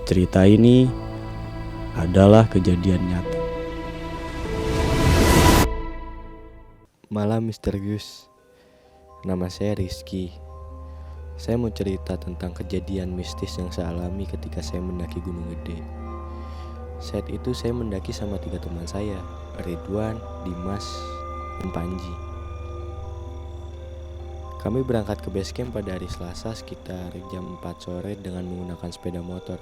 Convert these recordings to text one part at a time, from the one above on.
Cerita ini adalah kejadian nyata. Malam misterius. Nama saya Rizky. Saya mau cerita tentang kejadian mistis yang saya alami ketika saya mendaki Gunung Gede. Saat itu saya mendaki sama 3 teman saya, Ridwan, Dimas, dan Panji. Kami berangkat ke base camp pada hari Selasa sekitar jam 4 sore dengan menggunakan sepeda motor.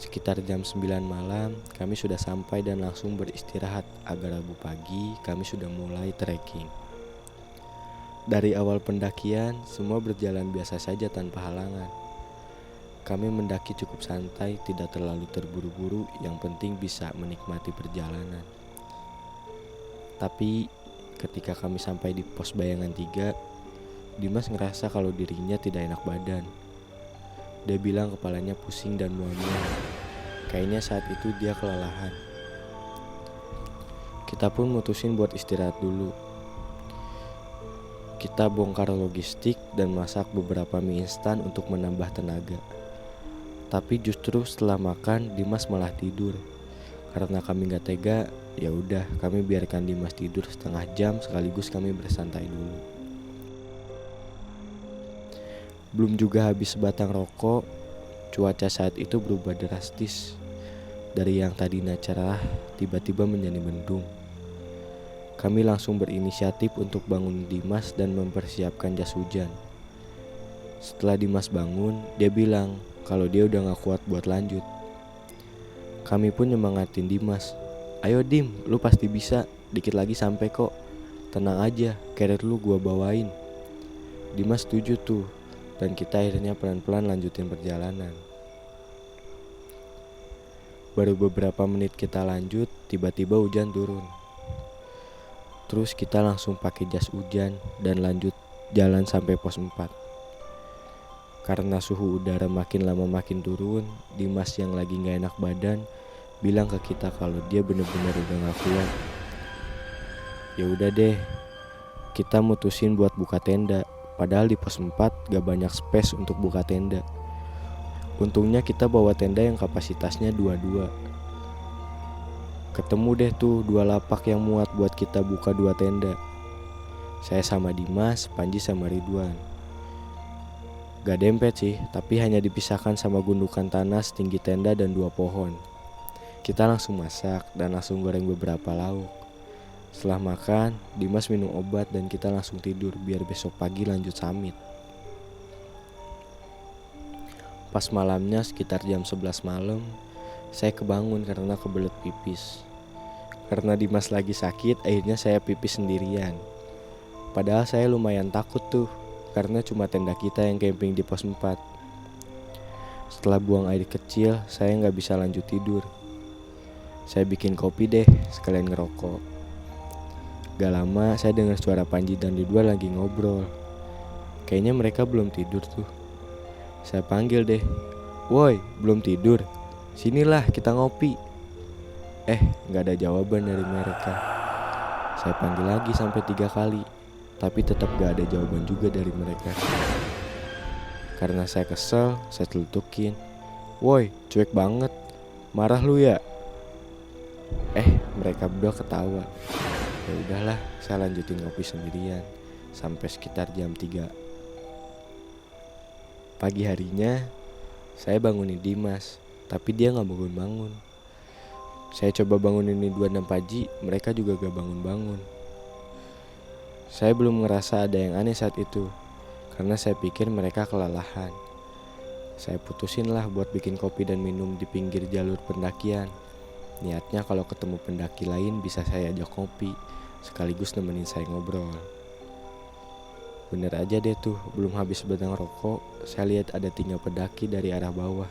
Sekitar jam 9 malam, kami sudah sampai dan langsung beristirahat agar Rabu pagi kami sudah mulai trekking. Dari awal pendakian, semua berjalan biasa saja tanpa halangan. Kami mendaki cukup santai, tidak terlalu terburu-buru, yang penting bisa menikmati perjalanan. Tapi ketika kami sampai di pos bayangan 3, Dimas ngerasa kalau dirinya tidak enak badan. Dia bilang kepalanya pusing dan mual-mual. Kayaknya saat itu dia kelelahan. Kita pun mutusin buat istirahat dulu. Kita bongkar logistik dan masak beberapa mie instan untuk menambah tenaga. Tapi justru setelah makan, Dimas malah tidur. Karena kami gak tega, ya udah kami biarkan Dimas tidur setengah jam sekaligus kami bersantai dulu. Belum juga habis sebatang rokok, cuaca saat itu berubah drastis. Dari yang tadinya cerah, tiba-tiba menjadi mendung. Kami langsung berinisiatif untuk bangun Dimas dan mempersiapkan jas hujan. Setelah Dimas bangun, dia bilang kalau dia udah gak kuat buat lanjut. Kami pun nyemangatin Dimas. Ayo Dim, lu pasti bisa, dikit lagi sampai kok. Tenang aja, carrier lu gua bawain. Dimas setuju tuh, dan kita akhirnya pelan-pelan lanjutin perjalanan. Baru beberapa menit kita lanjut, tiba-tiba hujan turun. Terus kita langsung pakai jas hujan dan lanjut jalan sampai pos 4. Karena suhu udara makin lama makin turun, Dimas yang lagi gak enak badan bilang ke kita kalau dia bener-bener udah gak kuat. Ya udah deh, kita mutusin buat buka tenda. Padahal di pos 4 gak banyak space untuk buka tenda. Untungnya kita bawa tenda yang kapasitasnya 22. Ketemu deh tuh 2 lapak yang muat buat kita buka 2 tenda. Saya sama Dimas, Panji sama Ridwan. Gak dempet sih, tapi hanya dipisahkan sama gundukan tanah setinggi tenda dan 2 pohon. Kita langsung masak dan langsung goreng beberapa lauk. Setelah makan, Dimas minum obat dan kita langsung tidur biar besok pagi lanjut summit. Pas malamnya sekitar jam 11 malam, saya kebangun karena kebelet pipis. Karena Dimas lagi sakit, akhirnya saya pipis sendirian. Padahal saya lumayan takut tuh, karena cuma tenda kita yang camping di pos 4. Setelah buang air kecil, saya gak bisa lanjut tidur. Saya bikin kopi deh, sekalian ngerokok. Gak lama saya dengar suara Panji dan Ridwan lagi ngobrol. Kayaknya mereka belum tidur tuh. Saya panggil deh, "Woi, belum tidur? Sinilah kita ngopi." Gak ada jawaban dari mereka. Saya panggil lagi sampai 3 kali, tapi tetap gak ada jawaban juga dari mereka. Karena saya kesel, saya celutukin, "Woi, cuek banget, marah lu ya?" Mereka berdua ketawa. Ya udahlah, saya lanjutin ngopi sendirian sampai sekitar jam 3. Pagi harinya saya bangunin Dimas, tapi dia gak bangun-bangun. Saya coba bangunin Ridwan dan Panji, mereka juga gak bangun-bangun. Saya belum ngerasa ada yang aneh saat itu, karena saya pikir mereka kelelahan. Saya putusin lah buat bikin kopi dan minum di pinggir jalur pendakian. Niatnya kalau ketemu pendaki lain bisa saya ajak kopi, sekaligus nemenin saya ngobrol. Bener aja deh tuh, belum habis sebatang rokok, saya lihat ada 3 pendaki dari arah bawah.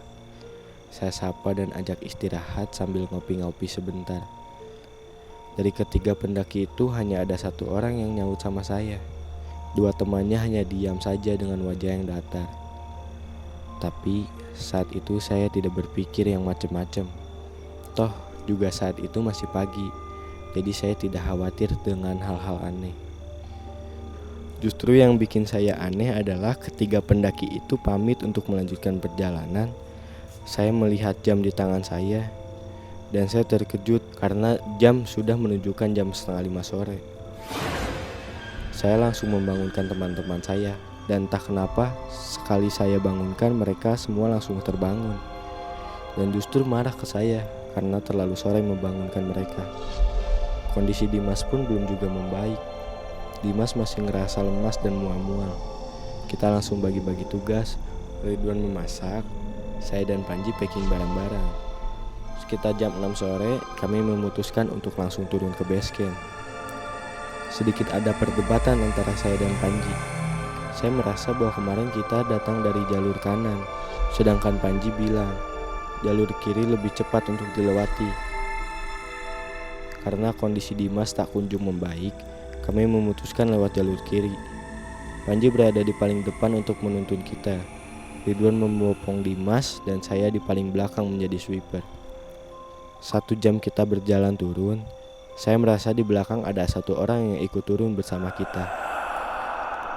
Saya sapa dan ajak istirahat sambil ngopi-ngopi sebentar. Dari ketiga pendaki itu hanya ada 1 orang yang nyaut sama saya. 2 temannya hanya diam saja dengan wajah yang datar. Tapi saat itu saya tidak berpikir yang macem-macem. Toh juga saat itu masih pagi, jadi saya tidak khawatir dengan hal-hal aneh. Justru yang bikin saya aneh adalah ketiga pendaki itu pamit untuk melanjutkan perjalanan Saya melihat jam di tangan saya dan saya terkejut karena jam sudah menunjukkan jam 4:30 sore. Saya langsung membangunkan teman-teman saya dan entah kenapa sekali saya bangunkan mereka semua langsung terbangun dan justru marah ke saya karena terlalu sore membangunkan mereka. Kondisi Dimas pun belum juga membaik. Dimas masih ngerasa lemas dan mual-mual. Kita langsung bagi-bagi tugas. Ridwan memasak, saya dan Panji packing barang-barang. Sekitar jam 6 sore, kami memutuskan untuk langsung turun ke base camp. Sedikit ada perdebatan antara saya dan Panji. Saya merasa bahwa kemarin kita datang dari jalur kanan, sedangkan Panji bilang jalur kiri lebih cepat untuk dilewati. Karena kondisi Dimas tak kunjung membaik, kami memutuskan lewat jalur kiri. Panji berada di paling depan untuk menuntun kita. Ridwan membopong Dimas dan saya di paling belakang menjadi sweeper. 1 jam kita berjalan turun, saya merasa di belakang ada 1 orang yang ikut turun bersama kita.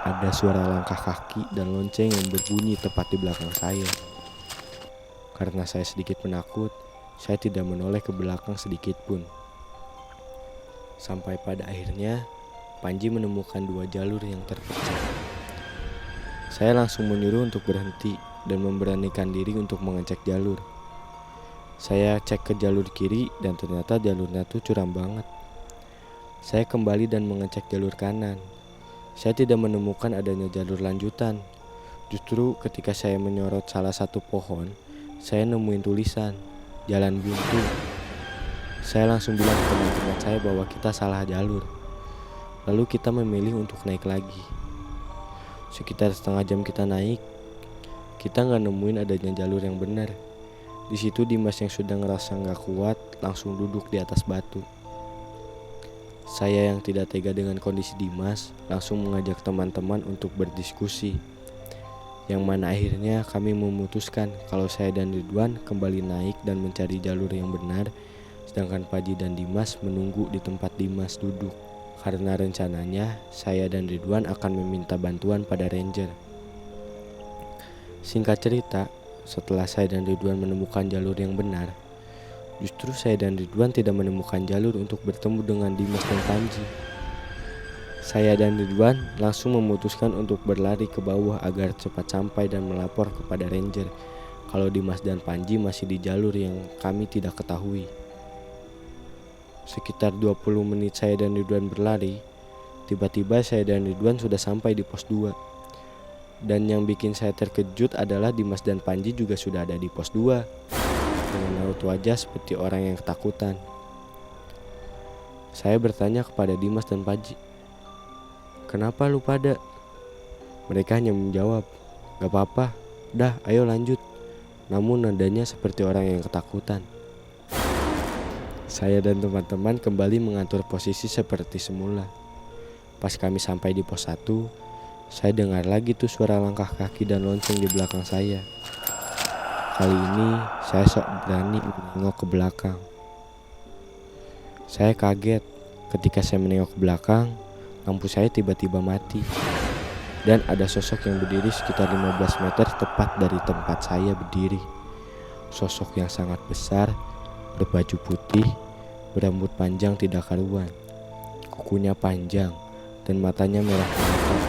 Ada suara langkah kaki dan lonceng yang berbunyi tepat di belakang saya. Karena saya sedikit penakut, saya tidak menoleh ke belakang sedikit pun. Sampai pada akhirnya, Panji menemukan 2 jalur yang terpecah. Saya langsung menyuruh untuk berhenti dan memberanikan diri untuk mengecek jalur. Saya cek ke jalur kiri dan ternyata jalurnya tuh curam banget. Saya kembali dan mengecek jalur kanan. Saya tidak menemukan adanya jalur lanjutan. Justru ketika saya menyorot salah satu pohon, saya nemuin tulisan jalan buntu. Saya langsung bilang ke teman-teman saya bahwa kita salah jalur. Lalu kita memilih untuk naik lagi. Sekitar setengah jam kita naik, kita nggak nemuin adanya jalur yang benar. Di situ Dimas yang sudah ngerasa nggak kuat langsung duduk di atas batu. Saya yang tidak tega dengan kondisi Dimas langsung mengajak teman-teman untuk berdiskusi. Yang mana akhirnya kami memutuskan kalau saya dan Ridwan kembali naik dan mencari jalur yang benar, sedangkan Panji dan Dimas menunggu di tempat Dimas duduk. Karena rencananya saya dan Ridwan akan meminta bantuan pada ranger. Singkat cerita, setelah saya dan Ridwan menemukan jalur yang benar, justru saya dan Ridwan tidak menemukan jalur untuk bertemu dengan Dimas dan Panji. Saya dan Ridwan langsung memutuskan untuk berlari ke bawah agar cepat sampai dan melapor kepada ranger kalau Dimas dan Panji masih di jalur yang kami tidak ketahui. Sekitar 20 menit saya dan Ridwan berlari, tiba-tiba saya dan Ridwan sudah sampai di pos 2. Dan yang bikin saya terkejut adalah Dimas dan Panji juga sudah ada di pos 2 dengan raut wajah seperti orang yang ketakutan. Saya bertanya kepada Dimas dan Panji, "Kenapa lu pada?" Mereka hanya menjawab, "Gak apa-apa, dah ayo lanjut." Namun nadanya seperti orang yang ketakutan. Saya dan teman-teman kembali mengatur posisi seperti semula. Pas kami sampai di pos 1, saya dengar lagi tuh suara langkah kaki dan lonceng di belakang saya. Kali ini saya sok berani menengok ke belakang. Saya kaget ketika saya menengok ke belakang, lampu saya tiba-tiba mati. Dan ada sosok yang berdiri sekitar 15 meter tepat dari tempat saya berdiri. Sosok yang sangat besar, berbaju putih, berambut panjang tidak karuan, kukunya panjang, dan matanya merah melotot.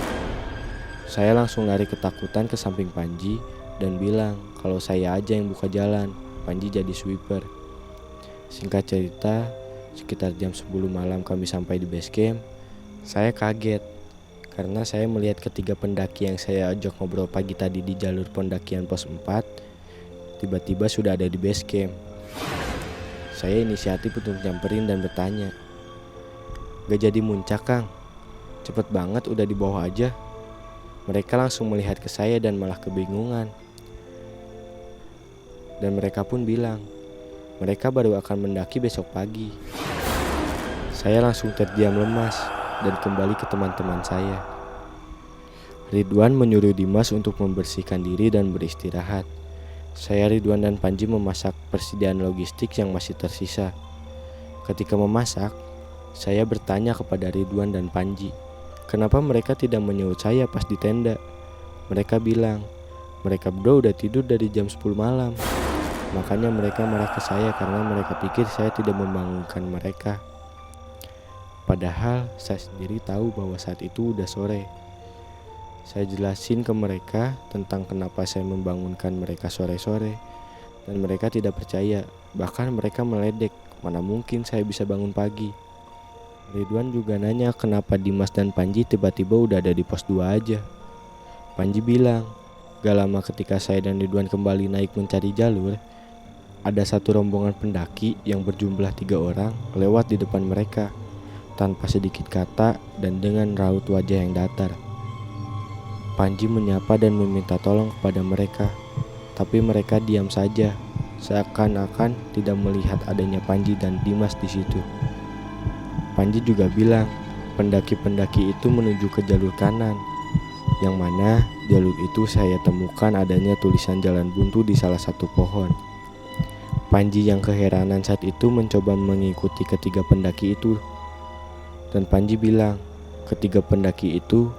Saya langsung lari ketakutan ke samping Panji dan bilang kalau saya aja yang buka jalan, Panji jadi sweeper. Singkat cerita, sekitar jam 10 malam kami sampai di base camp. Saya kaget karena saya melihat ketiga pendaki yang saya ajak ngobrol pagi tadi di jalur pendakian pos 4 tiba-tiba sudah ada di base camp. Saya inisiatif untuk nyamperin dan bertanya, "Gak jadi muncak, Kang? Cepet banget udah di bawah aja." Mereka langsung melihat ke saya dan malah kebingungan. Dan mereka pun bilang, mereka baru akan mendaki besok pagi. Saya langsung terdiam lemas dan kembali ke teman-teman saya. Ridwan menyuruh Dimas untuk membersihkan diri dan beristirahat. Saya, Ridwan, dan Panji memasak persediaan logistik yang masih tersisa. Ketika memasak, saya bertanya kepada Ridwan dan Panji, kenapa mereka tidak menyahut saya pas di tenda. Mereka bilang, mereka berdua udah tidur dari jam 10 malam. Makanya mereka marah ke saya karena mereka pikir saya tidak membangunkan mereka. Padahal saya sendiri tahu bahwa saat itu udah sore. Saya jelasin ke mereka tentang kenapa saya membangunkan mereka sore-sore, dan mereka tidak percaya. Bahkan mereka meledek, mana mungkin saya bisa bangun pagi. Ridwan juga nanya kenapa Dimas dan Panji tiba-tiba udah ada di pos 2 aja. Panji bilang, gak lama ketika saya dan Ridwan kembali naik mencari jalur, ada satu rombongan pendaki yang berjumlah 3 orang lewat di depan mereka, tanpa sedikit kata dan dengan raut wajah yang datar. Panji menyapa dan meminta tolong kepada mereka, tapi mereka diam saja, seakan-akan tidak melihat adanya Panji dan Dimas di situ. Panji juga bilang, pendaki-pendaki itu menuju ke jalur kanan, yang mana jalur itu saya temukan adanya tulisan jalan buntu di salah satu pohon. Panji yang keheranan saat itu mencoba mengikuti ketiga pendaki itu, dan Panji bilang, ketiga pendaki itu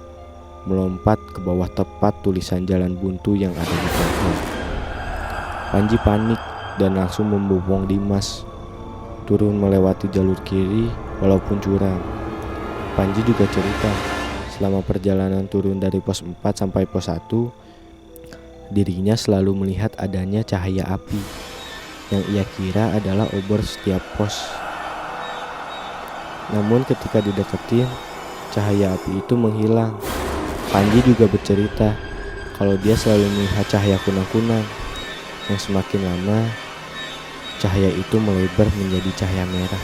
melompat ke bawah tepat tulisan jalan buntu yang ada di pohon. Panji panik dan langsung membopong Dimas, turun melewati jalur kiri walaupun curam. Panji juga cerita, selama perjalanan turun dari pos 4 sampai pos 1, dirinya selalu melihat adanya cahaya api yang ia kira adalah obor setiap pos. Namun ketika dideketin, cahaya api itu menghilang. Panji juga bercerita kalau dia selalu melihat cahaya kunang-kunang yang semakin lama cahaya itu melebar menjadi cahaya merah.